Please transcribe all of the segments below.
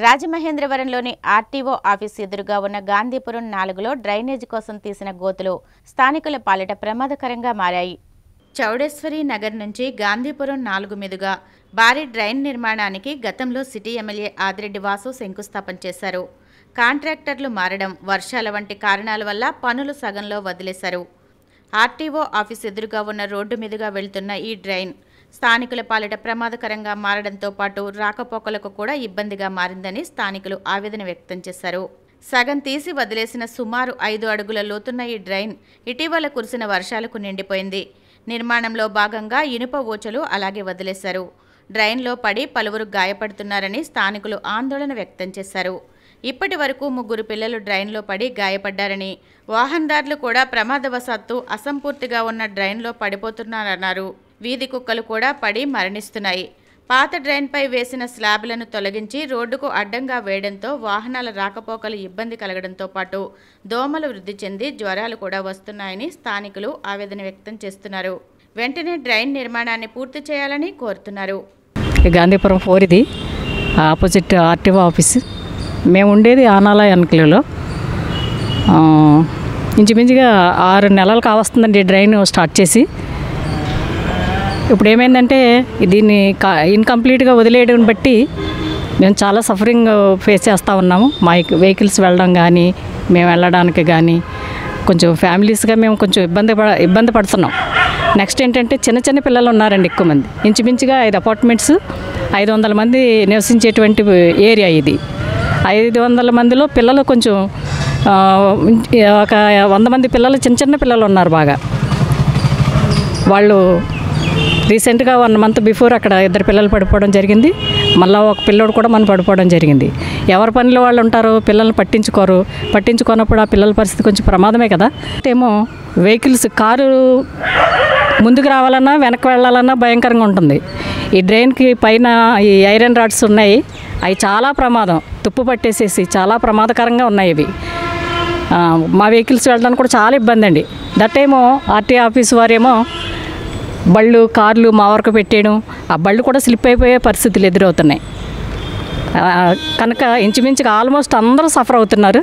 రాజమహేంద్రవరంలోని RTO office ఎదురుగా ఉన్న Gandhipuram 4లో drainage కోసం తీసిన గోతులు స్థానికుల పాలిట ప్రమాదకరంగా మారాయి. చౌడేశ్వరి నగర్ నుంచి గాంధీపురం 4 మీదుగా భారీ డ్రైన్ నిర్మాణానికి గతంలో సిటీ ఎమ్మెల్యే ఆదిరెడ్డి వాసు శంకుస్థాపన చేశారు. కాంట్రాక్టర్లు మారడం, వర్షాల వంటి కారణాల వల్ల పనులు సగంలో వదిలేశారు. ఆర్టీఓ ఆఫీసు ఎదురుగా ఉన్న రోడ్డు మీదుగా వెళ్తున్న ఈ డ్రైన్ స్థానికుల పాలిట ప్రమాదకరంగా మారడంతో పాటు రాకపోకలకు కూడా ఇబ్బందిగా మారిందని స్థానికులు ఆవేదన వ్యక్తం చేశారు. సగం తీసి వదిలేసిన సుమారు 5 అడుగుల లోతున్న ఈ డ్రైన్ ఇటీవల కురిసిన వర్షాలకు నిండిపోయింది. నిర్మాణంలో భాగంగా ఇనుప ఊచలు అలాగే వదిలేశారు. డ్రైన్లో పడి పలువురు గాయపడుతున్నారని స్థానికులు ఆందోళన వ్యక్తం చేశారు. ఇప్పటి వరకు 3 పిల్లలు డ్రైన్లో పడి గాయపడ్డారని, వాహనదారులు కూడా ప్రమాదవశాత్తు అసంపూర్తిగా ఉన్న డ్రైన్లో పడిపోతున్నారన్నారు. వీధి కుక్కలు కూడా పడి మరణిస్తున్నాయి. పాత డ్రైన్పై వేసిన స్లాబ్లను తొలగించి రోడ్డుకు అడ్డంగా వేయడంతో వాహనాల రాకపోకలు ఇబ్బంది కలగడంతో పాటు దోమలు వృద్ధి చెంది జ్వరాలు కూడా వస్తున్నాయని స్థానికులు ఆవేదన వ్యక్తం చేస్తున్నారు. వెంటనే డ్రైన్ నిర్మాణాన్ని పూర్తి చేయాలని కోరుతున్నారు. గాంధీపురం 4 ఇది ఆపోజిట్ ఆర్టీఓ ఆఫీసు. మేము ఉండేది ఆనాల ఎన్కలలో. ఇంచుమించుగా 6 నెలలు కావస్తుందండి డ్రైన్ స్టార్ట్ చేసి. ఇప్పుడు ఏమైందంటే దీన్ని ఇన్కంప్లీట్గా వదిలేయడం బట్టి మేము చాలా సఫరింగ్ ఫేస్ చేస్తూ ఉన్నాము. మా వెహికల్స్ వెళ్ళడం కానీ, మేము వెళ్ళడానికి కానీ కొంచెం ఫ్యామిలీస్గా మేము కొంచెం ఇబ్బంది పడుతున్నాం. నెక్స్ట్ ఏంటంటే చిన్న చిన్న పిల్లలు ఉన్నారండి ఎక్కువ మంది. ఇంచుమించుగా 5 అపార్ట్మెంట్స్, 500 మంది నివసించేటువంటి ఏరియా ఇది. 500 మందిలో పిల్లలు కొంచెం ఒక 100 మంది పిల్లలు చిన్న పిల్లలు ఉన్నారు బాగా. వాళ్ళు రీసెంట్గా 1 మంత్ బిఫోర్ అక్కడ 2 పిల్లలు పడిపోవడం జరిగింది. మళ్ళీ ఒక పిల్లోడు కూడా మనం పడిపోవడం జరిగింది. ఎవరి పనిలో వాళ్ళు ఉంటారు, పిల్లల్ని పట్టించుకోనప్పుడు ఆ పిల్లల పరిస్థితి కొంచెం ప్రమాదమే కదా. ఏమో వెహికల్స్, కారు ముందుకు రావాలన్నా వెనక్కి వెళ్ళాలన్నా భయంకరంగా ఉంటుంది. ఈ డ్రైన్కి పైన ఈ ఐరన్ రాడ్స్ ఉన్నాయి, అవి చాలా ప్రమాదం. తుప్పు పట్టేసేసి చాలా ప్రమాదకరంగా ఉన్నాయి ఇవి. మా వెహికల్స్ వెళ్ళడానికి కూడా చాలా ఇబ్బంది అండి. దట్టేమో ఆర్టీ ఆఫీస్ వారేమో బళ్ళు, కార్లు మా వరకు పెట్టేయడం, ఆ బళ్ళు కూడా స్లిప్ అయిపోయే పరిస్థితులు ఎదురవుతున్నాయి. కనుక ఇంచుమించుగా ఆల్మోస్ట్ అందరూ సఫర్ అవుతున్నారు.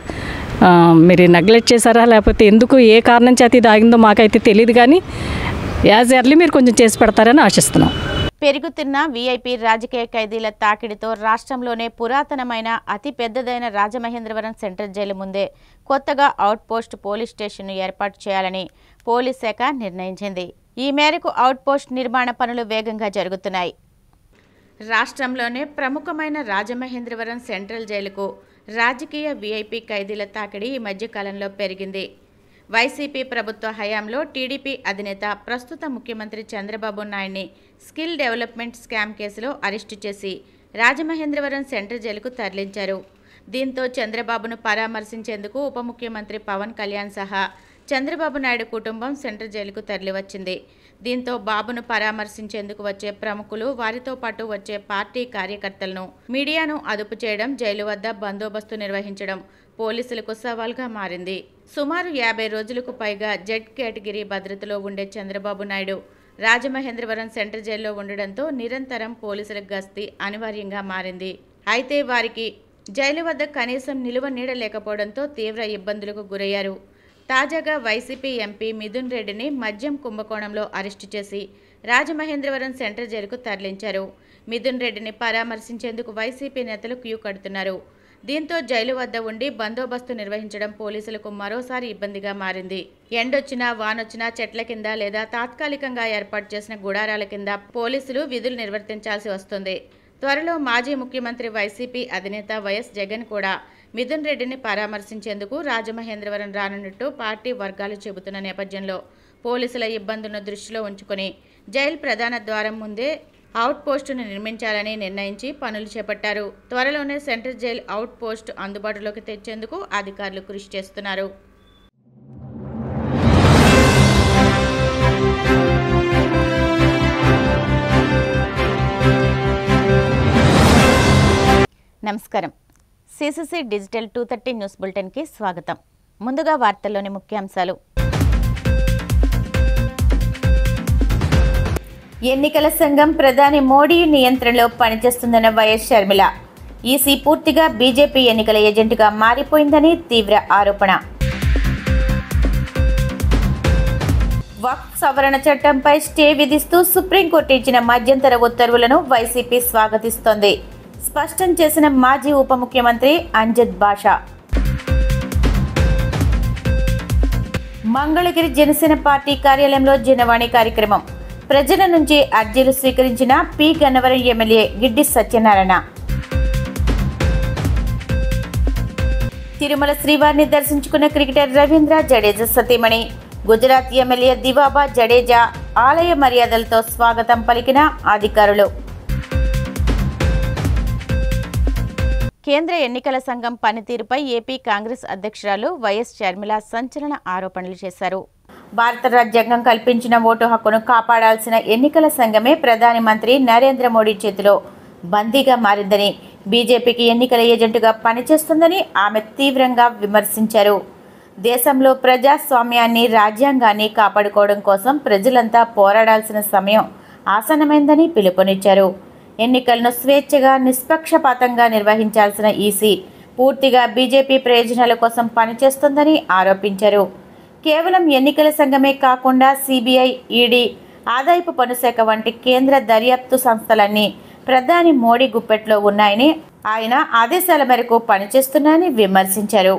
మీరు నెగ్లెక్ట్ చేశారా లేకపోతే ఎందుకు, ఏ కారణం చేత ఇది ఆగిందో మాకైతే తెలియదు, కానీ యాజ్ ఎర్లీ మీరు కొంచెం చేసి పెడతారని ఆశిస్తున్నాం. పెరుగుతున్న వీఐపీ రాజకీయ ఖైదీల తాకిడితో రాష్ట్రంలోనే పురాతనమైన అతి పెద్దదైన రాజమహేంద్రవరం సెంట్రల్ జైలు ముందే కొత్తగా అవుట్ పోస్ట్ పోలీస్ స్టేషన్ను ఏర్పాటు చేయాలని పోలీస్ శాఖ నిర్ణయించింది. ఈ మేరకు అవుట్ పోస్ట్ నిర్మాణ పనులు వేగంగా జరుగుతున్నాయి. రాష్ట్రంలోనే ప్రముఖమైన రాజమహేంద్రవరం సెంట్రల్ జైలుకు రాజకీయ వీఐపీ ఖైదీల తాకిడి ఈ మధ్యకాలంలో పెరిగింది. వైసీపీ ప్రభుత్వ హయాంలో టీడీపీ అధినేత ప్రస్తుత ముఖ్యమంత్రి చంద్రబాబు నాయుడిని స్కిల్ డెవలప్మెంట్ స్కామ్ కేసులో అరెస్టు చేసి రాజమహేంద్రవరం సెంట్రల్ జైలుకు తరలించారు. దీంతో చంద్రబాబును పరామర్శించేందుకు ఉప ముఖ్యమంత్రి పవన్ కళ్యాణ్ సహా చంద్రబాబు నాయుడు కుటుంబం సెంట్రల్ జైలుకు తరలివచ్చింది. దీంతో బాబును పరామర్శించేందుకు వచ్చే ప్రముఖులు, వారితో పాటు వచ్చే పార్టీ కార్యకర్తలను, మీడియాను అదుపు చేయడం, జైలు వద్ద బందోబస్తు నిర్వహించడం పోలీసులకు సవాల్గా మారింది. సుమారు 50 రోజులకు పైగా జెడ్ కేటగిరీ భద్రతలో ఉండే చంద్రబాబు నాయుడు రాజమహేంద్రవరం సెంట్రల్ జైల్లో ఉండడంతో నిరంతరం పోలీసుల గస్తీ అనివార్యంగా మారింది. అయితే వారికి జైలు వద్ద కనీసం నిలువ నీడ లేకపోవడంతో తీవ్ర ఇబ్బందులకు గురయ్యారు. తాజాగా వైసీపీ ఎంపీ మిథున్ రెడ్డిని మద్యం కుంభకోణంలో అరెస్టు చేసి రాజమహేంద్రవరం సెంట్రల్ జైలుకు తరలించారు. మిథున్ రెడ్డిని పరామర్శించేందుకు వైసీపీ నేతలు క్యూ కడుతున్నారు. దీంతో జైలు వద్ద ఉండి బందోబస్తు నిర్వహించడం పోలీసులకు మరోసారి ఇబ్బందిగా మారింది. ఎండొచ్చినా, వానొచ్చినా చెట్ల కింద లేదా తాత్కాలికంగా ఏర్పాటు చేసిన గుడారాల కింద పోలీసులు విధులు నిర్వర్తించాల్సి వస్తుంది. త్వరలో మాజీ ముఖ్యమంత్రి వైసీపీ అధినేత వైఎస్ జగన్ కూడా మిథున్ రెడ్డిని పరామర్శించేందుకు రాజమహేంద్రవరం రానున్నట్టు పార్టీ వర్గాలు చెబుతున్న నేపథ్యంలో పోలీసుల ఇబ్బందులను దృష్టిలో ఉంచుకొని జైలు ప్రధాన ద్వారం ముందే అవుట్ పోస్టును నిర్మించాలని నిర్ణయించి పనులు చేపట్టారు. త్వరలోనే సెంట్రల్ జైలు అవుట్ పోస్ట్ అందుబాటులోకి తెచ్చేందుకు అధికారులు కృషి చేస్తున్నారు. నమస్కారం. సిసిసి డిజిటల్ 230 న్యూస్ బులెటిన్కి స్వాగతం. ముందుగా వార్తల్లోని ముఖ్యాంశాలు. ఎన్నికల సంఘం ప్రధాని మోడీ నియంత్రణలో పనిచేస్తుందన్న వైఎస్ షర్మిల. ఈసీ పూర్తిగా బీజేపీ ఎన్నికల ఏజెంట్గా మారిపోయిందని తీవ్ర ఆరోపణ. వక్ఫ్ సవరణ చట్టంపై స్టే విధిస్తూ సుప్రీంకోర్టు ఇచ్చిన మధ్యంతర ఉత్తర్వులను వైసీపీ స్వాగతిస్తోంది. స్పష్టం చేసిన మాజీ ఉప ముఖ్యమంత్రి అంజద్ బాషా. మంగళగిరి జనసేన పార్టీ కార్యాలయంలో జనవాణి కార్యక్రమం. ప్రజల నుంచి అర్జీలు స్వీకరించిన పి గన్నవరం ఎమ్మెల్యే గిడ్డి సత్యనారాయణ. తిరుమల శ్రీవారిని దర్శించుకున్న క్రికెటర్ రవీంద్ర జడేజా సతీమణి గుజరాత్ ఎమ్మెల్యే దివాబా జడేజా ఆలయ మర్యాదలతో స్వాగతం పలికిన అధికారులు. కేంద్ర ఎన్నికల సంఘం పనితీరుపై ఏపీ కాంగ్రెస్ అధ్యక్షురాలు వైఎస్ షర్మిల సంచలన ఆరోపణలు చేశారు. భారత రాజ్యాంగం కల్పించిన ఓటు హక్కును కాపాడాల్సిన ఎన్నికల సంఘమే ప్రధాని మంత్రి నరేంద్ర మోడీ చేతిలో బందీగా మారిందని, బీజేపీకి ఎన్నికల ఏజెంటుగా పనిచేస్తుందని ఆమె తీవ్రంగా విమర్శించారు. దేశంలో ప్రజాస్వామ్యాన్ని, రాజ్యాంగాన్ని కాపాడుకోవడం కోసం ప్రజలంతా పోరాడాల్సిన సమయం ఆసన్నమైందని పిలుపునిచ్చారు. ఎన్నికలను స్వేచ్ఛగా, నిష్పక్షపాతంగా నిర్వహించాల్సిన ఈసీ పూర్తిగా బీజేపీ ప్రయోజనాల కోసం పనిచేస్తుందని ఆరోపించారు. కేవలం ఎన్నికల సంఘమే కాకుండా సిబిఐ, ఈడీ, ఆదాయపు పన్ను శాఖ వంటి కేంద్ర దర్యాప్తు సంస్థలన్నీ ప్రధాని మోడీ గుప్పెట్లో ఉన్నాయని, ఆయన ఆదేశాల మేరకు పనిచేస్తున్నాయని విమర్శించారు.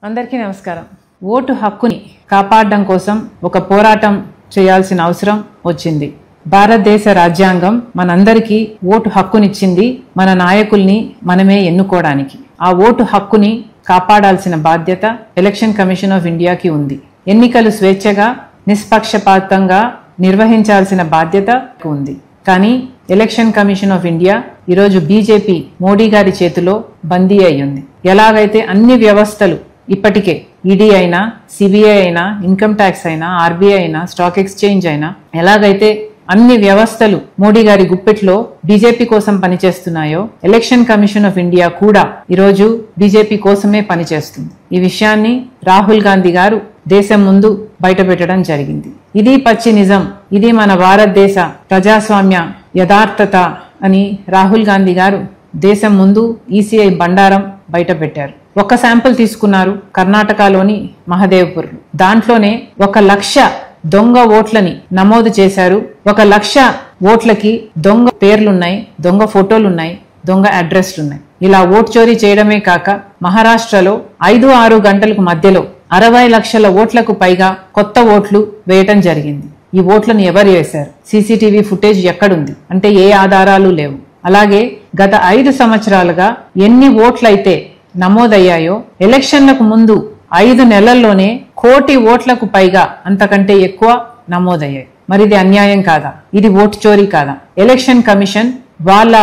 అందరికీ నమస్కారం. ఓటు హక్కుని కాపాడడం కోసం ఒక పోరాటం చేయాల్సిన అవసరం వచ్చింది. భారతదేశ రాజ్యాంగం మనందరికీ ఓటు హక్కునిచ్చింది, మన నాయకుల్ని మనమే ఎన్నుకోవడానికి. ఆ ఓటు హక్కుని కాపాడాల్సిన బాధ్యత ఎలక్షన్ కమిషన్ ఆఫ్ ఇండియాకి ఉంది. ఎన్నికలు స్వేచ్ఛగా, నిష్పక్షపాతంగా నిర్వహించాల్సిన బాధ్యత ఉంది. కానీ ఎలక్షన్ కమిషన్ ఆఫ్ ఇండియా ఈరోజు బీజేపీ మోడీ గారి చేతిలో బందీ అయ్యింది. ఎలాగైతే అన్ని వ్యవస్థలు ఇప్పటికే ఈడీ అయినా, సిబిఐ అయినా, ఇన్కమ్ ట్యాక్స్ అయినా, ఆర్బీఐ అయినా, స్టాక్ ఎక్స్చేంజ్ అయినా, ఎలాగైతే అన్ని వ్యవస్థలు మోడీ గారి గుప్పెట్లో బీజేపీ కోసం పనిచేస్తున్నాయో, ఎలక్షన్ కమిషన్ ఆఫ్ ఇండియా కూడా ఈరోజు బీజేపీ కోసమే పనిచేస్తుంది. ఈ విషయాన్ని రాహుల్ గాంధీ గారు దేశం ముందు బయటపెట్టడం జరిగింది. ఇది పచ్చి నిజం, ఇది మన భారతదేశ ప్రజాస్వామ్య యథార్థత అని రాహుల్ గాంధీ గారు దేశం ముందు ఈసీఐ బండారం బయటపెట్టారు. ఒక శాంపుల్ తీసుకున్నారు కర్ణాటకలోని మహదేవ్పూర్. దాంట్లోనే 1,00,000 దొంగ ఓట్లని నమోదు చేశారు. 1,00,000 ఓట్లకి దొంగ పేర్లున్నాయి, దొంగ ఫోటోలున్నాయి, దొంగ అడ్రస్లున్నాయి. ఇలా ఓట్ చోరీ చేయడమే కాక మహారాష్ట్రలో 5-6 గంటలకు మధ్యలో 60 లక్షల ఓట్లకు పైగా కొత్త ఓట్లు వేయటం జరిగింది. ఈ ఓట్లను ఎవరు వేశారు? సీసీటీవీ ఫుటేజ్ ఎక్కడుంది అంటే ఏ ఆధారాలు లేవు. అలాగే గత 5 సంవత్సరాలుగా ఎన్ని ఓట్లయితే నమోదయ్యాయో ఎలక్షన్లకు ముందు 5 నెలల్లోనే 1 కోటి ఓట్లకు పైగా అంతకంటే ఎక్కువ నమోదయ్యాయి. మరి ఇది అన్యాయం కాదా? ఇది ఓటు చోరీ కాదా? ఎలక్షన్ కమిషన్ వాళ్ళ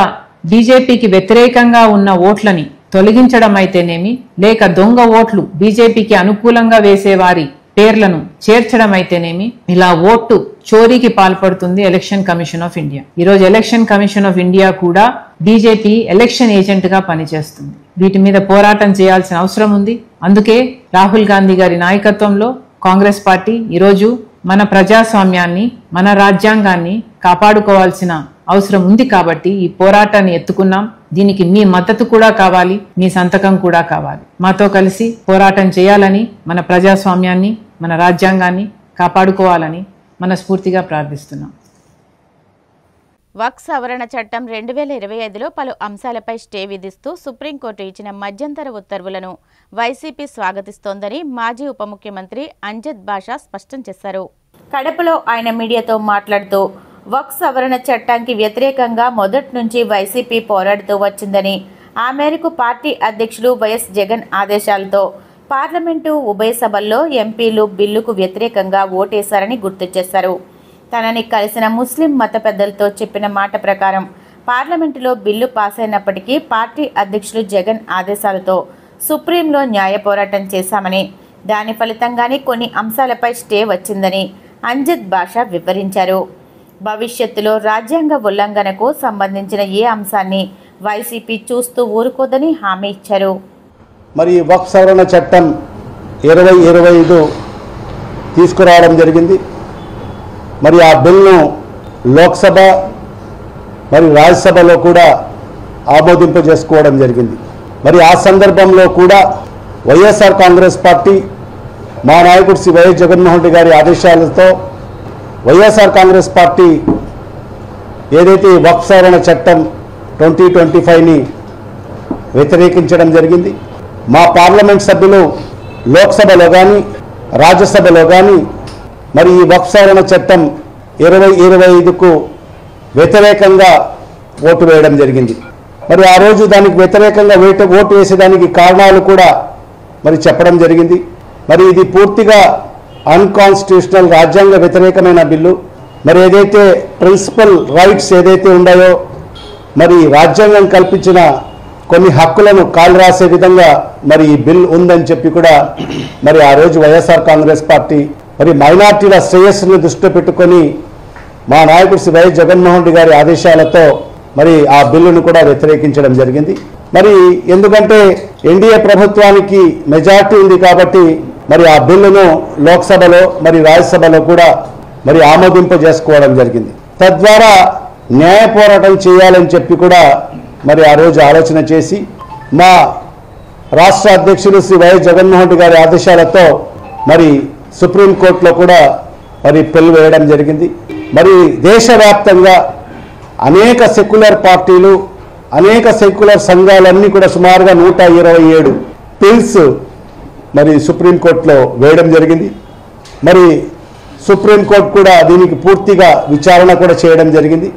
బీజేపీకి వ్యతిరేకంగా ఉన్న ఓట్లని తొలగించడం అయితేనేమి, లేక దొంగ ఓట్లు బీజేపీకి అనుకూలంగా వేసేవారి పేర్లను చేర్చడం అయితేనేమి, ఇలా ఓటు చోరీకి పాల్పడుతుంది ఎలక్షన్ కమిషన్ ఆఫ్ ఇండియా. ఈరోజు ఎలక్షన్ కమిషన్ ఆఫ్ ఇండియా కూడా బీజేపీ ఎలక్షన్ ఏజెంట్ గా పనిచేస్తుంది. వీటి మీద పోరాటం చేయాల్సిన అవసరం ఉంది. అందుకే రాహుల్ గాంధీ గారి నాయకత్వంలో కాంగ్రెస్ పార్టీ ఈరోజు మన ప్రజాస్వామ్యాన్ని, మన రాజ్యాంగాన్ని కాపాడుకోవాల్సిన అవసరం ఉంది. కాబట్టి ఈ పోరాటాన్ని ఎత్తుకున్నాం. దీనికి మీ మద్దతు కూడా కావాలి, మీ సంతకం కూడా కావాలి. మాతో కలిసి పోరాటం చేయాలని, మన ప్రజాస్వామ్యాన్ని, మన రాజ్యాంగాన్ని కాపాడుకోవాలని మనస్ఫూర్తిగా ప్రార్థిస్తున్నాం. వక్ఫ్ సవరణ చట్టం 2025లో పలు అంశాలపై స్టే విధిస్తూ సుప్రీంకోర్టు ఇచ్చిన మధ్యంతర ఉత్తర్వులను వైసీపీ స్వాగతిస్తోందని మాజీ ఉప ముఖ్యమంత్రి అంజద్ బాషా స్పష్టం చేశారు. కడపలో ఆయన మీడియాతో మాట్లాడుతూ వక్ఫ్ సవరణ చట్టానికి వ్యతిరేకంగా మొదటి నుంచి వైసీపీ పోరాడుతూ వచ్చిందని, ఆ మేరకు పార్టీ అధ్యక్షులు వైఎస్ జగన్ ఆదేశాలతో పార్లమెంటు ఉభయ సభల్లో ఎంపీలు బిల్లుకు వ్యతిరేకంగా ఓటేశారని గుర్తు చేశారు. తనని కలిసిన ముస్లిం మత పెద్దలతో చెప్పిన మాట ప్రకారం పార్లమెంటులో బిల్లు పాస్ అయినప్పటికీ పార్టీ అధ్యక్షులు జగన్ ఆదేశాలతో సుప్రీంలో న్యాయ పోరాటం చేశామని, దాని ఫలితంగానే కొన్ని అంశాలపై స్టే వచ్చిందని అంజద్ బాషా వివరించారు. భవిష్యత్తులో రాజ్యాంగ ఉల్లంఘనకు సంబంధించిన ఏ అంశాన్ని వైసీపీ చూస్తూ ఊరుకోదని హామీ ఇచ్చారు. మరి వక్ఫ్ సవరణ చట్టం 2025 తీసుకురావడం జరిగింది. మరి ఆ బిల్లును లోక్సభ మరియు రాజ్యసభలో కూడా ఆమోదింపజేసుకోవడం జరిగింది. మరి ఆ సందర్భంలో కూడా వైఎస్ఆర్ కాంగ్రెస్ పార్టీ మా నాయకుడు శ్రీ వైఎస్ జగన్మోహన్ రెడ్డి గారి ఆదేశాలతో వైఎస్ఆర్ కాంగ్రెస్ పార్టీ ఏదైతే వక్ఫ్ సవరణ చట్టం 2025ని వ్యతిరేకించడం జరిగింది. మా పార్లమెంట్ సభ్యులు లోక్సభలో కానీ రాజ్యసభలో కానీ మరి ఈ వక్ఫ్ సవరణ చట్టం 2025కు వ్యతిరేకంగా ఓటు వేయడం జరిగింది. మరి ఆ రోజు దానికి వ్యతిరేకంగా ఓటు వేసేదానికి కారణాలు కూడా మరి చెప్పడం జరిగింది. మరి ఇది పూర్తిగా అన్కాన్స్టిట్యూషనల్, రాజ్యాంగ వ్యతిరేకమైన బిల్లు. మరి ఏదైతే ప్రిన్సిపల్ రైట్స్ ఏదైతే ఉన్నాయో మరి రాజ్యాంగం కల్పించిన కొన్ని హక్కులను కాలు రాసే విధంగా మరి ఈ బిల్ ఉందని చెప్పి కూడా మరి ఆ రోజు వైఎస్ఆర్ కాంగ్రెస్ పార్టీ మరి మైనార్టీల శ్రేయస్సును దృష్టిలో పెట్టుకొని మా నాయకుడు శ్రీ వైఎస్ జగన్మోహన్ రెడ్డి గారి ఆదేశాలతో మరి ఆ బిల్లును కూడా వ్యతిరేకించడం జరిగింది. మరి ఎందుకంటే ఎన్డీఏ ప్రభుత్వానికి మెజార్టీ ఉంది కాబట్టి మరి ఆ బిల్లును లోక్సభలో మరి రాజ్యసభలో కూడా మరి ఆమోదింపజేసుకోవడం జరిగింది. తద్వారా న్యాయ పోరాటం చేయాలని చెప్పి కూడా మరి ఆ రోజు ఆలోచన చేసి మా రాష్ట్ర అధ్యక్షులు శ్రీ వైఎస్ జగన్మోహన్ రెడ్డి గారి ఆదేశాలతో మరి సుప్రీంకోర్టులో కూడా మరి పిల్ వేయడం జరిగింది. మరి దేశవ్యాప్తంగా అనేక సెక్యులర్ పార్టీలు, అనేక సెక్యులర్ సంఘాలన్నీ కూడా సుమారుగా 127 పిల్స్ మరి సుప్రీంకోర్టులో వేయడం జరిగింది. మరి సుప్రీంకోర్టు కూడా దీనికి పూర్తిగా విచారణ కూడా చేయడం జరిగింది.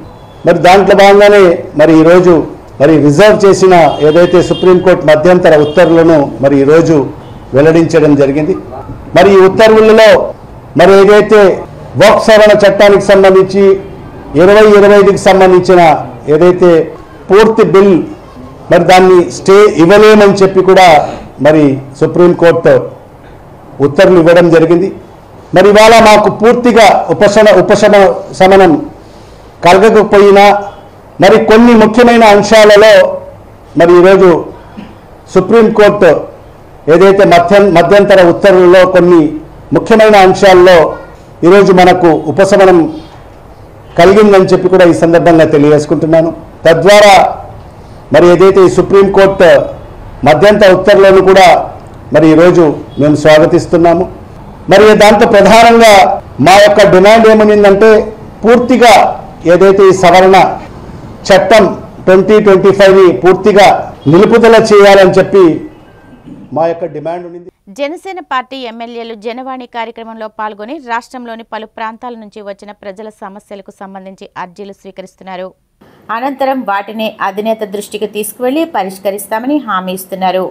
మరి దాంట్లో భాగంగానే మరి ఈరోజు మరి రిజర్వ్ చేసిన ఏదైతే సుప్రీంకోర్టు మధ్యంతర ఉత్తర్వులను మరి ఈరోజు వెల్లడించడం జరిగింది. మరి ఈ ఉత్తర్వులలో మరి ఏదైతే వక్ఫ్ సవరణ చట్టానికి సంబంధించి 2025కి సంబంధించిన ఏదైతే పూర్తి బిల్ మరి దాన్ని స్టే ఇవ్వలేమని చెప్పి కూడా మరి సుప్రీంకోర్టు ఉత్తర్వులు ఇవ్వడం జరిగింది. మరి ఇవాళ మాకు పూర్తిగా ఉపశమనం కలగకపోయినా మరి కొన్ని ముఖ్యమైన అంశాలలో మరి ఈరోజు సుప్రీంకోర్టు ఏదైతే మధ్యంతర ఉత్తర్వుల్లో కొన్ని ముఖ్యమైన అంశాల్లో ఈరోజు మనకు ఉపశమనం కలిగిందని చెప్పి కూడా ఈ సందర్భంగా తెలియజేసుకుంటున్నాను. తద్వారా మరి ఏదైతే ఈ సుప్రీంకోర్టు మధ్యంతర ఉత్తర్వులను కూడా మరి ఈరోజు మేము స్వాగతిస్తున్నాము. మరి దాంతో ప్రధానంగా మా యొక్క డిమాండ్ ఏమనిందంటే పూర్తిగా ఏదైతే ఈ సవరణ చట్టం 2025ని పూర్తిగా నిలుపుదల చేయాలని చెప్పి మా యొక్క డిమాండ్ ఉంది. జనసేన పార్టీ ఎమ్మెల్యేలు జనవాణి కార్యక్రమంలో పాల్గొని రాష్ట్రంలోని పలు ప్రాంతాల నుంచి వచ్చిన ప్రజల సమస్యలకు సంబంధించి అర్జీలు స్వీకరిస్తున్నారు. అనంతరం వాటిని అధినేత దృష్టికి తీసుకువెళ్లి పరిష్కరిస్తామని హామీ ఇస్తున్నారు.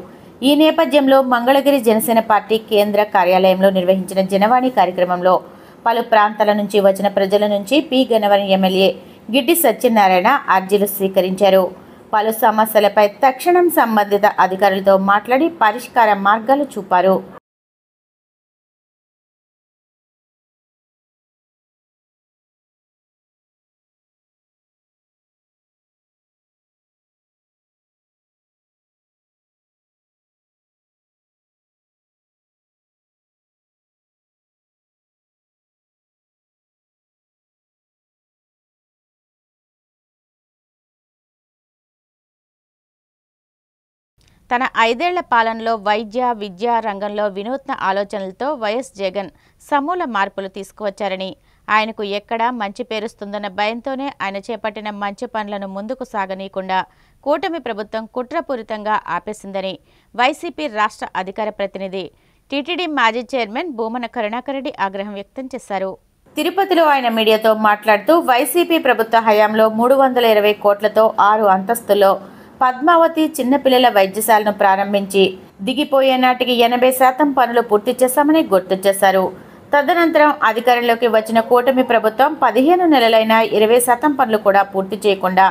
ఈ నేపథ్యంలో మంగళగిరి జనసేన పార్టీ కేంద్ర కార్యాలయంలో నిర్వహించిన జనవాణి కార్యక్రమంలో పలు ప్రాంతాల నుంచి వచ్చిన ప్రజల నుంచి పి గన్నవరం ఎమ్మెల్యే గిడ్డి సత్యనారాయణ అర్జీలు స్వీకరించారు. పలు సమస్యలపై తక్షణం సంబంధిత అధికారులతో మాట్లాడి పరిష్కార మార్గాలు చూపారు. తన 5 ఏళ్ల పాలనలో వైద్య విద్యా రంగంలో వినూత్న ఆలోచనలతో వైఎస్ జగన్ సమూల మార్పులు తీసుకువచ్చారని, ఆయనకు ఎక్కడా మంచి పేరుస్తుందన్న భయంతోనే ఆయన చేపట్టిన మంచి పనులను ముందుకు సాగనీయకుండా కూటమి ప్రభుత్వం కుట్రపూరితంగా ఆపేసిందని వైసీపీ రాష్ట్ర అధికార ప్రతినిధి టీటీడీ మాజీ చైర్మన్ భూమన కరుణాకర్ రెడ్డి ఆగ్రహం వ్యక్తం చేశారు. తిరుపతిలో ఆయన మీడియాతో మాట్లాడుతూ వైసీపీ ప్రభుత్వ హయాంలో 320 కోట్లతో 6 అంతస్తుల్లో పద్మావతి చిన్నపిల్లల వైద్యశాలను ప్రారంభించి దిగిపోయే నాటికి 80% పనులు పూర్తి చేశామని గుర్తు చేశారు. తదనంతరం అధికారంలోకి వచ్చిన కూటమి ప్రభుత్వం 15 నెలలైన 20% పనులు కూడా పూర్తి చేయకుండా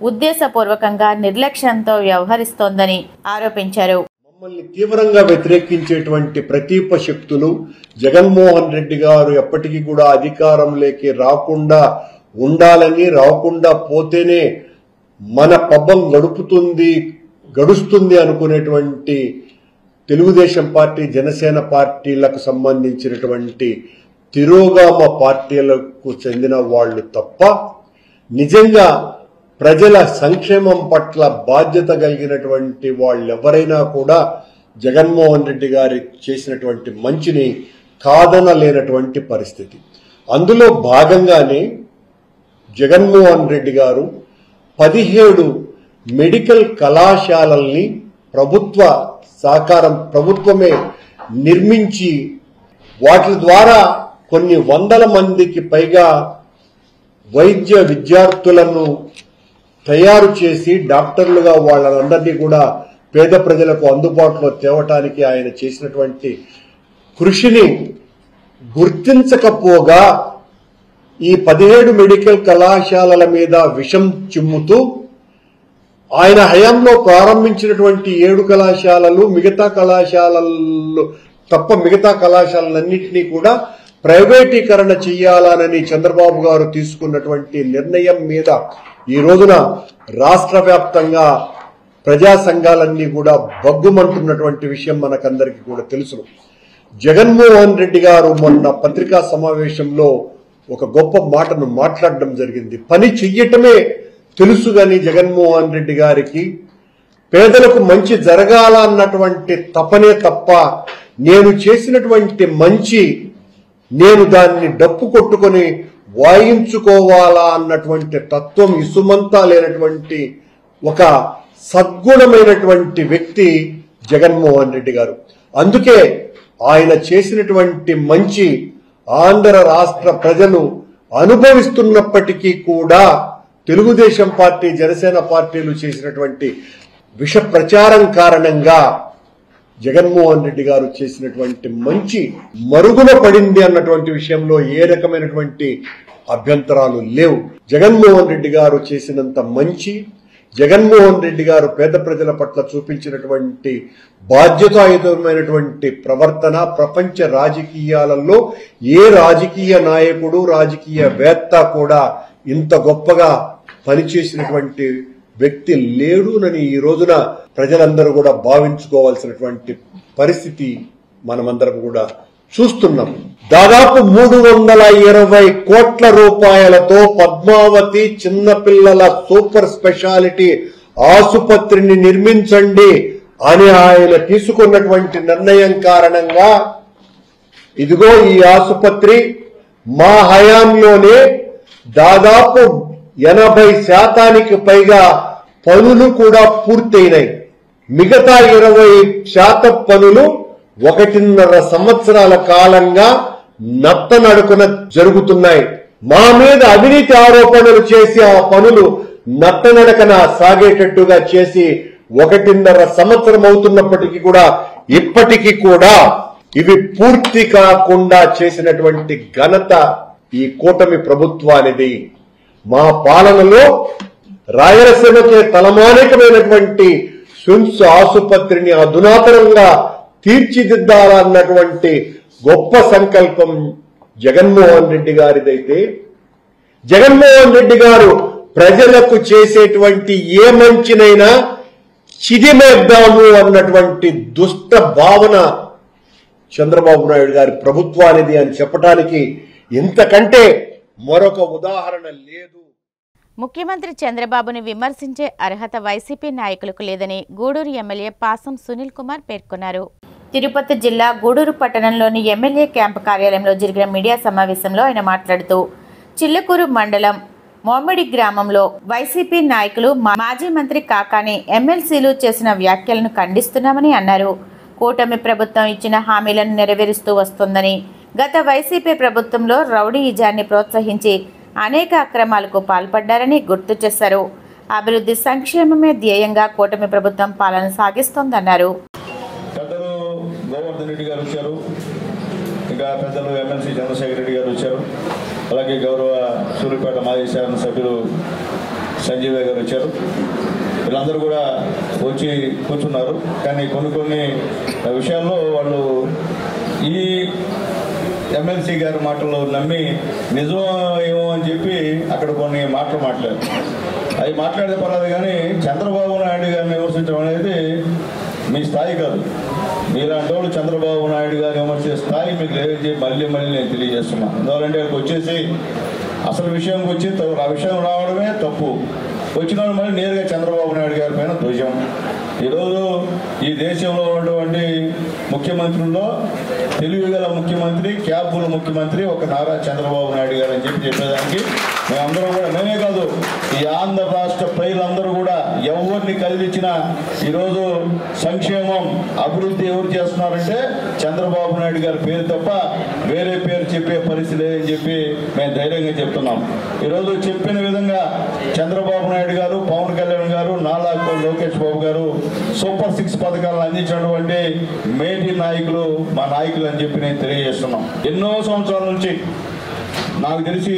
ఉద్దేశపూర్వకంగా నిర్లక్ష్యంతో వ్యవహరిస్తోందని ఆరోపించారు. మమ్మల్ని తీవ్రంగా వ్యతిరేకించేటువంటి ప్రతిప శక్తులు జగన్మోహన్ రెడ్డి గారు ఎప్పటికీ కూడా అధికారంలోకి రాకుండా ఉండాలని, రాకుండా పోతేనే మన పబ్బం గడుస్తుంది అనుకునేటువంటి తెలుగుదేశం పార్టీ, జనసేన పార్టీలకు సంబంధించినటువంటి తిరోగామ పార్టీలకు చెందిన వాళ్ళు తప్ప నిజంగా ప్రజల సంక్షేమం పట్ల బాధ్యత కలిగినటువంటి వాళ్ళెవరైనా కూడా జగన్మోహన్ రెడ్డి గారి చేసినటువంటి మంచిని కాదనలేనటువంటి పరిస్థితి. అందులో భాగంగానే జగన్మోహన్ రెడ్డి గారు 17 మెడికల్ కళాశాలల్ని ప్రభుత్వమే నిర్మించి వాటి ద్వారా కొన్ని వందల మందికి పైగా వైద్య విద్యార్థులను తయారు చేసి డాక్టర్లుగా వాళ్ళందరినీ కూడా పేద ప్రజలకు అందుబాటులో తేవటానికి ఆయన చేసినటువంటి కృషిని గుర్తించకపోగా ఈ 17 మెడికల్ కళాశాలల మీద విషం చిమ్ముతూ ఆయన హయాంలో ప్రారంభించినటువంటి 7 కళాశాలలు మిగతా కళాశాలలన్నింటినీ కూడా ప్రైవేటీకరణ చేయాలనని చంద్రబాబు గారు తీసుకున్నటువంటి నిర్ణయం మీద ఈ రోజున రాష్ట్ర వ్యాప్తంగా ప్రజా సంఘాలన్నీ కూడా బగ్గుమంటున్నటువంటి విషయం మనకందరికీ కూడా తెలుసు. జగన్మోహన్ రెడ్డి గారు మొన్న పత్రికా సమావేశంలో ఒక గొప్ప మాటను మాట్లాడడం జరిగింది. పని చెయ్యటమే తెలుసు గాని జగన్మోహన్ రెడ్డి గారికి పేదలకు మంచి జరగాలన్నటువంటి తపనే తప్ప నేను చేసినటువంటి మంచి నేను దాన్ని డప్పు కొట్టుకొని వాయించుకోవాలా అన్నటువంటి తత్వం ఇసుమంతా లేనటువంటి ఒక సద్గుణమైనటువంటి వ్యక్తి జగన్మోహన్ రెడ్డి గారు. అందుకే ఆయన చేసినటువంటి మంచి ఆంధ్ర రాష్ట్ర ప్రజలు అనుభవిస్తున్నప్పటికీ కూడా తెలుగుదేశం పార్టీ జనసేన పార్టీలు చేసినటువంటి విష ప్రచారం కారణంగా జగన్మోహన్ రెడ్డి గారు చేసినటువంటి మంచి మరుగున పడింది అన్నటువంటి విషయంలో ఏ రకమైనటువంటి అభ్యంతరాలు లేవు. జగన్మోహన్ రెడ్డి గారు చేసినంత మంచి, జగన్మోహన్ రెడ్డి గారు పేద ప్రజల పట్ల చూపించినటువంటి బాధ్యతాయుతమైనటువంటి ప్రవర్తన ప్రపంచ రాజకీయాలలో ఏ రాజకీయ నాయకుడు రాజకీయవేత్త కూడా ఇంత గొప్పగా పనిచేసినటువంటి వ్యక్తి లేడునని ఈ రోజున ప్రజలందరూ కూడా భావించుకోవాల్సినటువంటి పరిస్థితి మనమందరం కూడా చూస్తున్నాం. దాదాపు 320 కోట్ల రూపాయలతో పద్మావతి చిన్నపిల్లల సూపర్ స్పెషాలిటీ ఆసుపత్రిని నిర్మించండి అని ఆయన తీసుకున్నటువంటి నిర్ణయం కారణంగా ఇదిగో ఈ ఆసుపత్రి మా హయాంలోనే దాదాపు 80% పైగా పనులు కూడా పూర్తయినాయి. మిగతా 20% పనులు 1.5 సంవత్సరాల కాలంగా నత్తనడుకున జరుగుతున్నాయి. మా మీద అవినీతి ఆరోపణలు చేసి ఆ పనులు నత్తనడకన సాగేటట్టుగా చేసి 1.5 సంవత్సరం అవుతున్నప్పటికీ కూడా ఇప్పటికీ కూడా ఇవి పూర్తి కాకుండా చేసినటువంటి ఘనత ఈ కూటమి ప్రభుత్వానిది. మా పాలనలో రాయలసీమకే తలమానికమైనటువంటి స్విమ్స్ ఆసుపత్రిని అధునాతనంగా తీర్చిదిద్దాలన్నటువంటి గొప్ప సంకల్పం జగన్మోహన్ రెడ్డి గారిదైతే జగన్మోహన్ రెడ్డి గారు ప్రజలకు చేసేటువంటి ఏ మంచినైనా చిదిమేద్దాము అన్నటువంటి దుష్ట భావన చంద్రబాబు నాయుడు గారి ప్రభుత్వానిది అని చెప్పడానికి ఇంతకంటే మరొక ఉదాహరణ లేదు. ముఖ్యమంత్రి చంద్రబాబుని విమర్శించే అర్హత వైసీపీ నాయకులకు లేదని గూడూరు ఎమ్మెల్యే పాసం సునీల్ కుమార్ పేర్కొన్నారు. తిరుపతి జిల్లా గూడూరు పట్టణంలోని ఎమ్మెల్యే క్యాంపు కార్యాలయంలో జరిగిన మీడియా సమావేశంలో ఆయన మాట్లాడుతూ చిల్లకూరు మండలం మోమిడి గ్రామంలో వైసీపీ నాయకులు మాజీ మంత్రి కాకాని ఎమ్మెల్సీలు చేసిన వ్యాఖ్యలను ఖండిస్తున్నామని అన్నారు. కూటమి ప్రభుత్వం ఇచ్చిన హామీలను నెరవేరుస్తూ వస్తుందని, గత వైసీపీ ప్రభుత్వంలో రౌడీయిజాన్ని ప్రోత్సహించి అనేక అక్రమాలకు పాల్పడ్డారని గుర్తు చేశారు. అభివృద్ధి సంక్షేమమే ధ్యేయంగా కూటమి ప్రభుత్వం పాలన సాగిస్తోందన్నారు. పెద్దలు గోవర్ధన్ రెడ్డి గారు వచ్చారు, ఇంకా పెద్దలు ఎమ్మెల్సీ చంద్రశేఖర్ రెడ్డి గారు వచ్చారు, అలాగే గౌరవ సూర్యాపేట మాజీ శాసన సభ్యులు సంజీవ్ గారు వచ్చారు. వీళ్ళందరూ కూడా వచ్చి కూర్చున్నారు. కానీ కొన్ని విషయాల్లో వాళ్ళు ఈ ఎమ్మెల్సీ గారి మాటలు నమ్మి నిజం ఏమో అని చెప్పి అక్కడ కొన్ని మాటలు మాట్లాడారు. అవి మాట్లాడితే పర్వాలేదు, కానీ చంద్రబాబు నాయుడు గారిని విమర్శించడం అనేది మీ స్థాయి కాదు. మీలాంటి వాళ్ళు చంద్రబాబు నాయుడు గారిని విమర్శించే స్థాయి మీకు లేదని మళ్ళీ నేను తెలియజేస్తున్నాను. ఎందుకంటే అక్కడికి వచ్చేసి అసలు విషయంకి వచ్చి ఆ విషయం రావడమే తప్పు. వచ్చిన మళ్ళీ నేరుగా చంద్రబాబు నాయుడు గారి పైన ధ్వజం. ఈరోజు ఈ దేశంలో ఉన్నటువంటి ముఖ్యమంత్రుల్లో తెలివిగల ముఖ్యమంత్రి, క్యాబుల ముఖ్యమంత్రి ఒక నారా చంద్రబాబు నాయుడు గారు అని చెప్పేదానికి మేమందరం కూడా, మేమే కాదు ఈ ఆంధ్ర రాష్ట్ర ప్రజలందరూ కూడా ఎవరిని కదిలించినా ఈరోజు సంక్షేమం అభివృద్ధి ఎవరు చేస్తున్నారంటే చంద్రబాబు నాయుడు గారి పేరు తప్ప వేరే పేరు చెప్పే పరిస్థితి లేదని చెప్పి మేము ధైర్యంగా చెప్తున్నాం. ఈరోజు చెప్పిన విధంగా చంద్రబాబు నాయుడు గారు, పవన్ కళ్యాణ్ గారు, నాలా లోకేష్ బాబు గారు సూపర్ 6 పథకాలను అందించినటువంటి మేటి నాయకులు మా నాయకులు అని చెప్పి నేను తెలియజేస్తున్నాం. ఎన్నో సంవత్సరాల నుంచి నాకు తెలిసి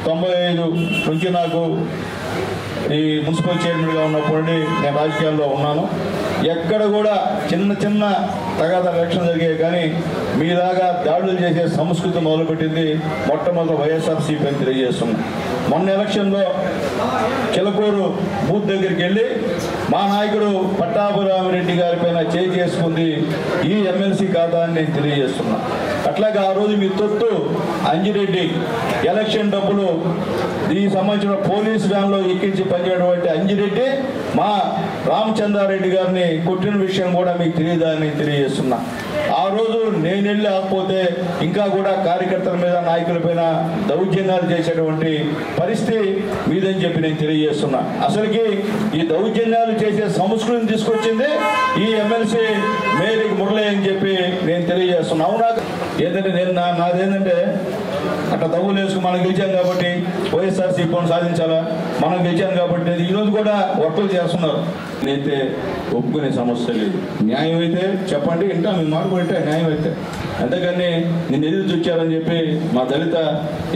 95 నుంచి నాకు ఈ మున్సిపల్ చైర్మన్గా ఉన్నప్పుడు నేను రాజకీయాల్లో ఉన్నాను. ఎక్కడ కూడా చిన్న తగాదా ఎలక్షన్ జరిగాయి, కానీ మీలాగా దాడులు చేసే సంస్కృతి మొదలుపెట్టింది మొట్టమొదటి వైఎస్ఆర్సీపీ అని తెలియజేస్తున్నాం. మొన్న ఎలక్షన్లో చిలకూరు బూత్ దగ్గరికి వెళ్ళి మా నాయకుడు పట్టాభిరామిరెడ్డి గారి పైన చేయి చేసుకుంది ఈ ఎమ్మెల్సీ కాదా అని నేను తెలియజేస్తున్నా. అట్లాగే ఆ రోజు మీ తొత్తు అంజిరెడ్డి ఎలక్షన్ డబ్బులు దీనికి సంబంధించిన పోలీస్ వ్యాన్లో ఎక్కించి పనిచేయటువంటి అంజిరెడ్డి మా రామచంద్రారెడ్డి గారిని కొట్టిన విషయం కూడా మీకు తెలియదా అని తెలియజేస్తున్నా. ఆ రోజు నేను వెళ్ళి ఆకపోతే ఇంకా కూడా కార్యకర్తల మీద, నాయకుల పైన దౌర్జన్యాలు చేసేటువంటి పరిస్థితి మీదని చెప్పి నేను తెలియజేస్తున్నా. అసలుకి ఈ దౌర్జన్యాలు చేసే సంస్కృతిని తీసుకొచ్చింది ఈ ఎమ్మెల్సీ మేరీ మురళి అని చెప్పి నేను తెలియజేస్తున్నా. అవునా? ఏంటంటే నేను నాదేంటంటే అట్లా తగులు వేసుకుని మనం గెలిచాం కాబట్టి వైఎస్ఆర్సీపీని సాధించాలా, మనం గెలిచాం కాబట్టి ఈరోజు కూడా వర్కులు చేస్తున్నారు. నేనైతే ఒప్పుకునే సమస్య లేదు. న్యాయం అయితే చెప్పండి, ఇంకా మీ మార్పు అంటే న్యాయం అయితే. అంతేకాని నేను ఎదురు చూచారని చెప్పి మా దళిత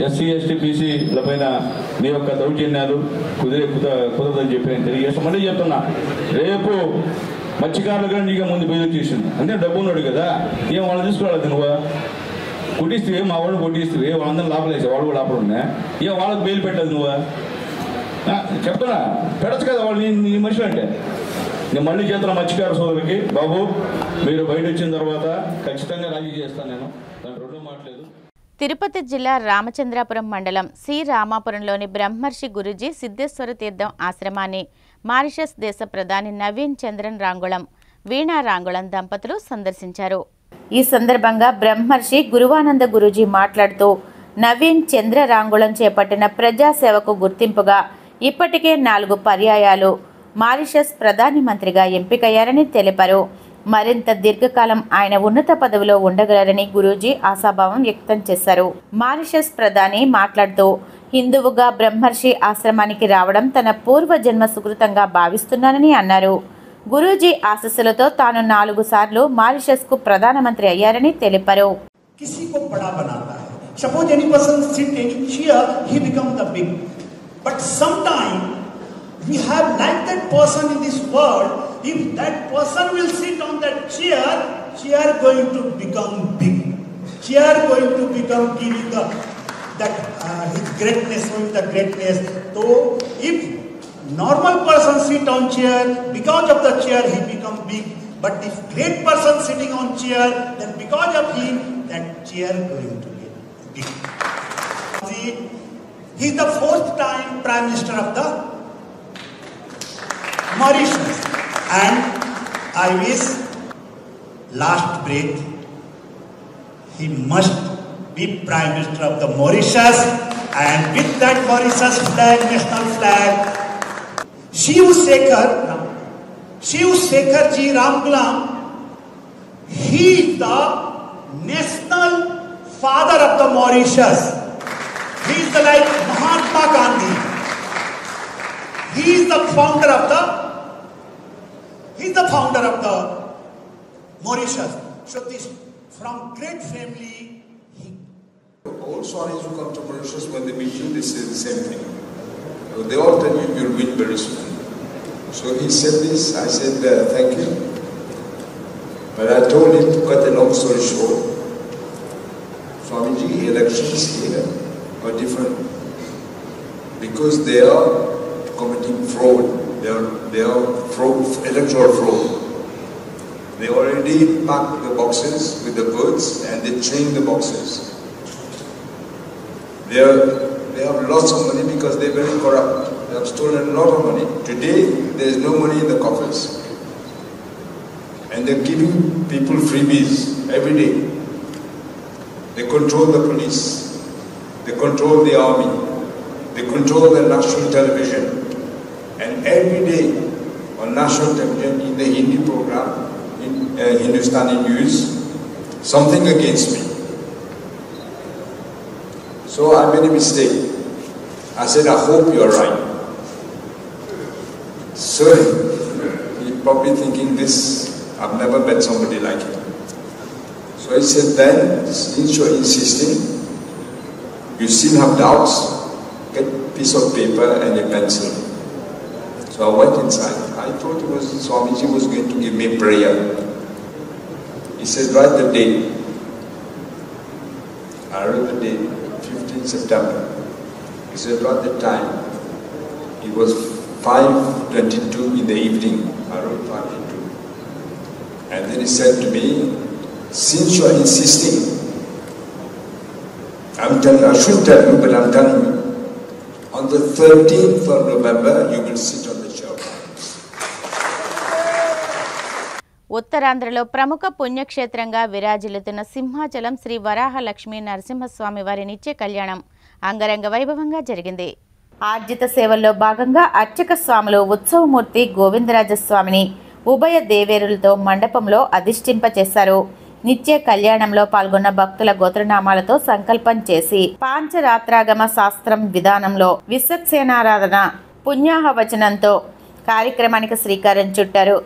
ఎస్సీ ఎస్టీ బీసీల పైన నీ యొక్క దౌర్జన్యాలు కుదరదని చెప్పి నేను తెలియజేస్తాను. మళ్ళీ చెప్తున్నా, రేపు మత్స్యకారులు కానీ నీకు ముందు బయలు చేసింది అంటే డబ్బు ఉన్నాడు కదా, ఏం వాళ్ళు తీసుకోవాలి. నువ్వు కొట్టిస్తే మా వాళ్ళు కొట్టిస్తే వాళ్ళందరూ లోపలేసే వాళ్ళు కూడా లోపల ఉన్నా, ఏం వాళ్ళకి బెయిల్ పెట్టదు. నువ్వు చెప్తున్నా పెట్టచ్చు కదా వాళ్ళు నీ మనుషులు అంటే. నేను మళ్ళీ చేస్తున్న మత్స్యకార సోదరులకి, బాబు మీరు బయట వచ్చిన తర్వాత ఖచ్చితంగా రాజీ చేస్తాను. నేను దాని రెండో మాట్లేదు. తిరుపతి జిల్లా రామచంద్రాపురం మండలం సి రామాపురంలోని బ్రహ్మర్షి గురూజీ సిద్ధేశ్వర తీర్థం ఆశ్రమాన్ని మారిషస్ దేశ ప్రధాని నవీన్ చంద్రన్ రాంగుళం, వీణా రాంగుళం దంపతులు సందర్శించారు. ఈ సందర్భంగా బ్రహ్మర్షి గురువానంద గురూజీ మాట్లాడుతూ నవీన్ చంద్ర రాంగుళం చేపట్టిన ప్రజాసేవకు గుర్తింపుగా ఇప్పటికే 4 పర్యాయాలు మారిషస్ ప్రధాని మంత్రిగా ఎంపికయ్యారని తెలిపారు. మరింత దీర్ఘకాలం ఆయన ఉన్నత పదవిలో ఉండగలరని గురూజీ ఆశాభావం వ్యక్తం చేశారు. మారిషస్ ప్రధాని మాట్లాడుతూ హిందువుగా బ్రహ్మర్షి ఆశ్రమానికి రావడం తన పూర్వజన్మ సుకృతంగా భావిస్తున్నానని అన్నారు. గురూజీ ఆశీస్సులతో తాను 4 సార్లు మారిషస్ కు ప్రధానమంత్రి అయ్యారని తెలిపారు. But sometime we have like that person in this world. If that person will sit on that chair going to become big. Chair going to become giving his greatness, showing the greatness. So if normal person sit on chair, because of the chair he become big. But if great person sitting on chair, then because of him that chair going to get big. He is the 4th time Prime Minister of the Mauritius, and I wish last breath he must be Prime Minister of the Mauritius, and with that Mauritius flag, national flag, Shiv Shekhar Ji Ramgulam, he is the national father of the Mauritius. He is the like Mahatma Gandhi. He is the founder of the Mauritius. So this from great family. All foreigners who come to Mauritius, when they meet you, they say the same thing. They all tell you you'll win very soon. So he said this. I said thank you. But I told him, to cut a long story short, Swamiji, elections here are different because they are committing fraud. They are fraud, electoral fraud. They already pack the boxes with the votes and they chain the boxes. They have lots of money because they're very corrupt. They have stolen a lot of money. Today, there is no money in the coffers. And they're giving people freebies every day. They control the police. They control the army. They control the national television. And every day on national television, in the Hindi program, in Hindustani news, something against me. So I made a mistake. I said, I hope you're right. So you're probably thinking this, I've never met somebody like it. So I said, then, since you're insisting, you still have doubts, get a piece of paper and a pencil. So I went inside. I thought Swamiji was going to give me prayer. He said, write the date. I wrote the date, 15 September. He said, write the time. It was 5:22 in the evening. I wrote 5:22. And then he said to me, since you are insisting, I shouldn't tell you, but I'm telling you, on the 13th of November, you will sit on the chair. ఉత్తరాంధ్రలో ప్రముఖ పుణ్యక్షేత్రంగా విరాజిల్లుతున్న సింహాచలం శ్రీ వరాహ లక్ష్మీ నరసింహస్వామి వారి నిత్య కళ్యాణం అంగరంగ వైభవంగా జరిగింది. ఆర్జిత సేవల్లో భాగంగా అర్చక స్వాములు ఉత్సవమూర్తి గోవిందరాజస్వామిని ఉభయ దేవేరులతో మండపంలో అధిష్ఠింపచేశారు. నిత్య కళ్యాణంలో పాల్గొన్న భక్తుల గోత్రనామాలతో సంకల్పం చేసి పాంచరాత్రాగమ శాస్త్రం విధానంలో విశ్వక్సేనారాధన పుణ్యాహవచనంతో కార్యక్రమానికి శ్రీకారం చుట్టారు.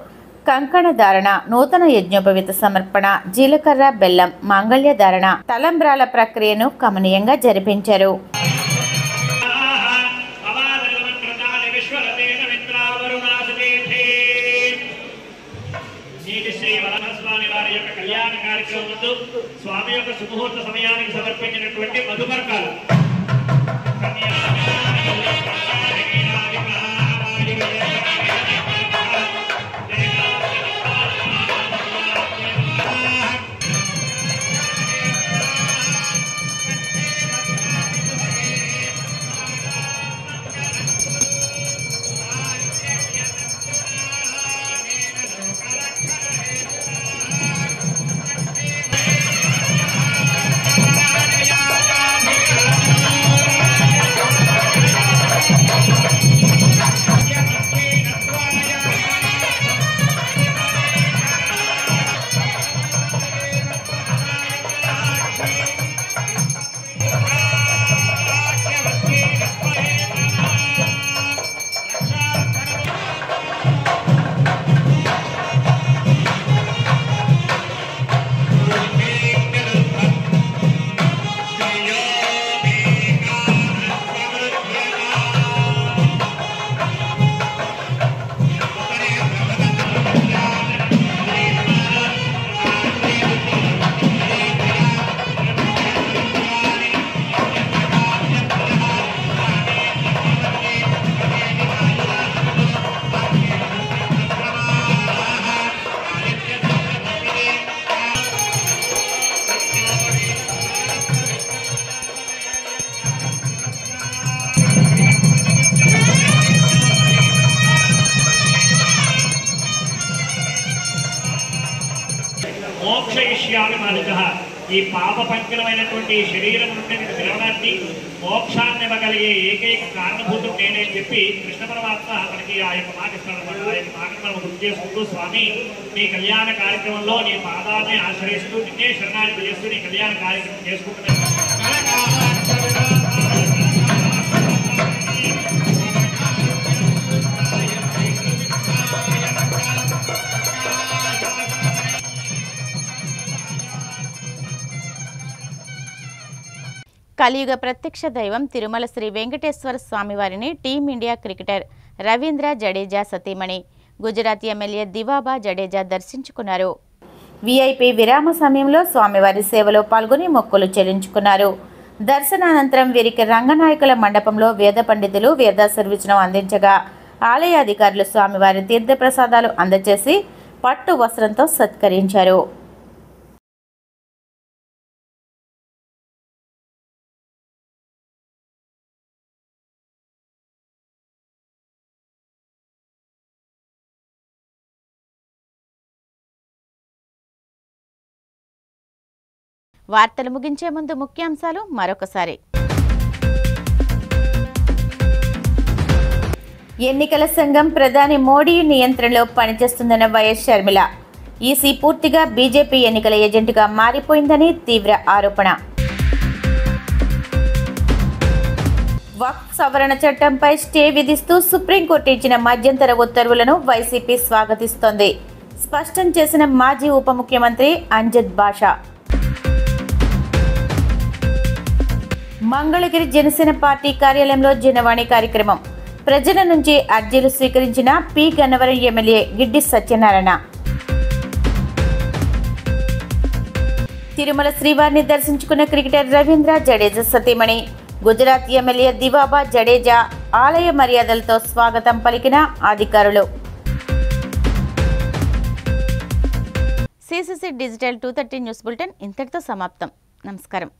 కంకణ ధారణ, నూతన యజ్ఞోపవిత సమర్పణ, జీలకర్ర బెల్లం, మాంగళ్య ధారణ, తలంబ్రాల ప్రక్రియను కమనీయంగా జరిపించారు. స్వామి యొక్క సుముహూర్త సమయానికి సమర్పించినటువంటి మధుపర్కాలు మోక్షయిష్యామి మానసః. ఈ పాప పంకిలమైనటువంటి శరీరం నుండి నేను విరవడానికి మోక్షాన్ని ఇవ్వగలిగే ఏకైక కారణభూతం నేనే అని చెప్పి కృష్ణ పరమాత్మ మనకి ఆ యొక్క మాట ఇస్తాడు అనమాట. ఆ యొక్క మాటను మనం గుర్తు చేసుకుంటూ, స్వామి నీ కళ్యాణ కార్యక్రమంలో నీ పాదాన్ని ఆశ్రయిస్తూ నిన్నే శరణానికి చేస్తూ నీ కళ్యాణ కార్యక్రమం చేసుకుంటున్నాను. కలియుగ ప్రత్యక్ష దైవం తిరుమల శ్రీ వెంకటేశ్వర స్వామివారిని టీమిండియా క్రికెటర్ రవీంద్ర జడేజా సతీమణి గుజరాత్ ఎమ్మెల్యే దివాబా జడేజా దర్శించుకున్నారు. వీఐపీ విరామ సమయంలో స్వామివారి సేవలో పాల్గొని మొక్కులు చెల్లించుకున్నారు. దర్శనానంతరం వీరికి రంగనాయకుల మండపంలో వేద పండితులు వేదాశీర్వచనం అందించగా ఆలయ అధికారులు స్వామివారి తీర్థప్రసాదాలు అందజేసి పట్టు వస్త్రంతో సత్కరించారు. వార్తలు ముగించే ముందు ముఖ్యాంశాలు మరొకసారి. ఎన్నికల సంఘం ప్రధాని మోడీ నియంత్రణలో పనిచేస్తుందన్న వైఎస్ షర్మిల. ఈసీ పూర్తిగా బీజేపీ ఎన్నికల ఏజెంట్గా మారిపోయిందని తీవ్ర ఆరోపణ. వక్ఫ్ సవరణ చట్టంపై స్టే విధిస్తూ సుప్రీంకోర్టు ఇచ్చిన మధ్యంతర ఉత్తర్వులను వైసీపీ స్వాగతిస్తోంది. స్పష్టం చేసిన మాజీ ఉప ముఖ్యమంత్రి అంజద్ బాషా. మంగళగిరి జనసేన పార్టీ కార్యాలయంలో జనవాణి కార్యక్రమం. ప్రజల నుంచి అర్జీలు స్వీకరించిన పి గన్నవరం ఎమ్మెల్యే గిడ్డి సత్యనారాయణ. తిరుమల శ్రీవారిని దర్శించుకున్న క్రికెటర్ రవీంద్ర జడేజా సతీమణి. గుజరాత్ ఎమ్మెల్యే దివాబా జడేజా ఆలయ మర్యాదలతో స్వాగతం పలికిన అధికారులు. సిసిసి డిజిటల్ 230 న్యూస్ బులెటిన్ ఇంతటితో సమాప్తం. నమస్కారం.